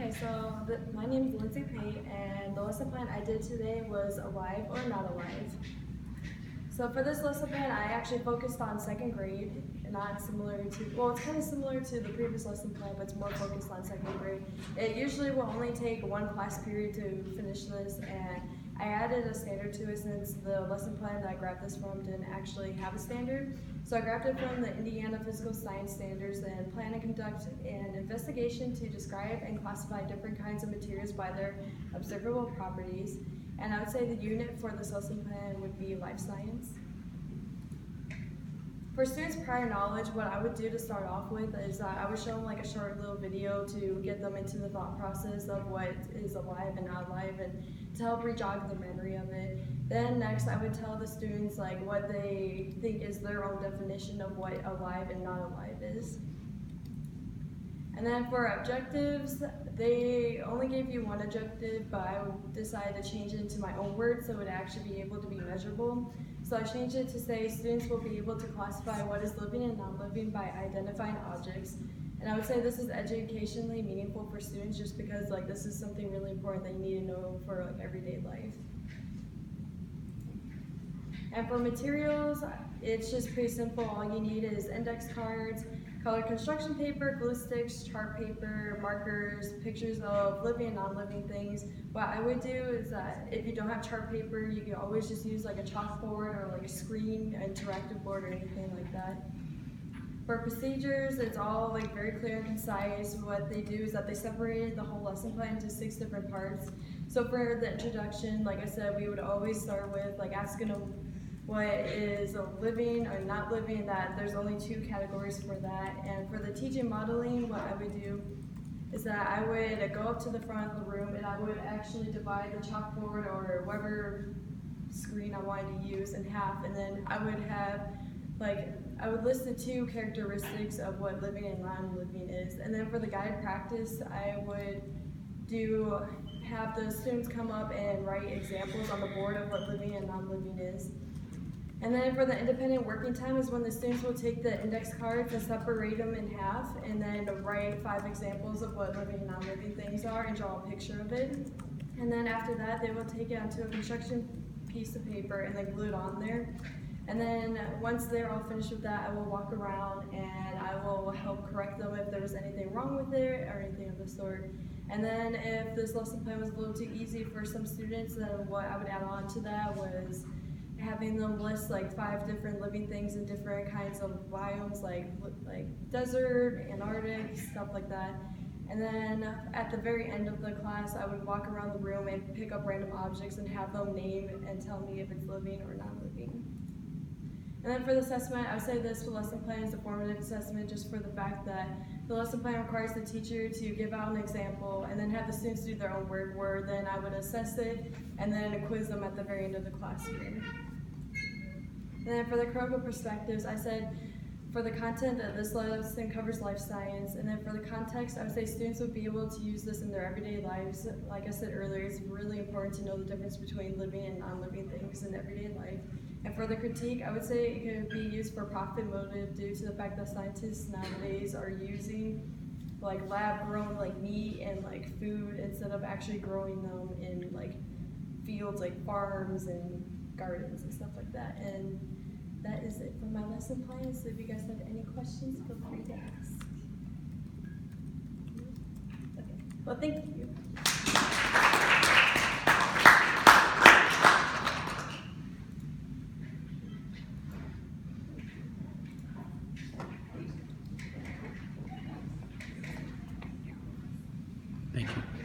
Okay, so my name is Lindsey Pate, and the lesson plan I did today was alive or not alive. So for this lesson plan, I actually focused on second grade, not similar to, well, it's kind of similar to the previous lesson plan, but it's more focused on second grade. It usually will only take one class period to finish this, and I added a standard to it since the lesson plan that I grabbed this from didn't actually have a standard. So I grabbed it from the Indiana Physical Science Standards and plan and conduct an investigation to describe and classify different kinds of materials by their observable properties. And I would say the unit for this lesson plan would be life science. For students' prior knowledge, what I would do to start off with is I would show them like a short little video to get them into the thought process of what is alive and not alive, and to help re-jog their memory of it. Then next I would tell the students like what they think is their own definition of what alive and not alive is. And then for objectives, they only gave you one objective, but I decided to change it into my own words so it would actually be able to be measurable. So I changed it to say students will be able to classify what is living and not living by identifying objects. And I would say this is educationally meaningful for students just because like this is something really important that you need to know for like everyday life. And for materials, it's just pretty simple. All you need is index cards, colored construction paper, glue sticks, chart paper, markers, pictures of living and non-living things. What I would do is that if you don't have chart paper, you can always just use like a chalkboard or like a screen, interactive board, or anything like that. For procedures, it's all like very clear and concise. What they do is that they separated the whole lesson plan into 6 different parts. So for the introduction, like I said, we would always start with like asking them what is living or not living, that there's only 2 categories for that. And for the teaching modeling, what I would do is that I would go up to the front of the room and I would actually divide the chalkboard or whatever screen I wanted to use in half, and then I would have I would list the 2 characteristics of what living and non-living is. And then for the guided practice, I would have the students come up and write examples on the board of what living and non-living is. And then for the independent working time is when the students will take the index cards and separate them in half and then write 5 examples of what living and non-living things are and draw a picture of it. And then after that, they will take it onto a construction piece of paper and then glue it on there. And then once they're all finished with that, I will walk around and I will help correct them if there was anything wrong with it or anything of the sort. And then if this lesson plan was a little too easy for some students, then what I would add on to that was having them list like 5 different living things in different kinds of biomes, like desert, Antarctic, stuff like that. And then at the very end of the class, I would walk around the room and pick up random objects and have them name and tell me if it's living or not living. And then for the assessment, I would say this lesson plan is a formative assessment just for the fact that the lesson plan requires the teacher to give out an example and then have the students do their own work, where then I would assess it and then quiz them at the very end of the class year. And then for the critical perspectives, I said for the content that this lesson covers life science, and then for the context, I would say students would be able to use this in their everyday lives. Like I said earlier, it's really important to know the difference between living and non-living things in everyday life. And for the critique, I would say it could be used for profit motive due to the fact that scientists nowadays are using like lab-grown like meat and like food instead of actually growing them in like fields, like farms and gardens and stuff like that. And that is it for my lesson plan. So if you guys have any questions, feel free to ask. Okay. Well, thank you. Thank you.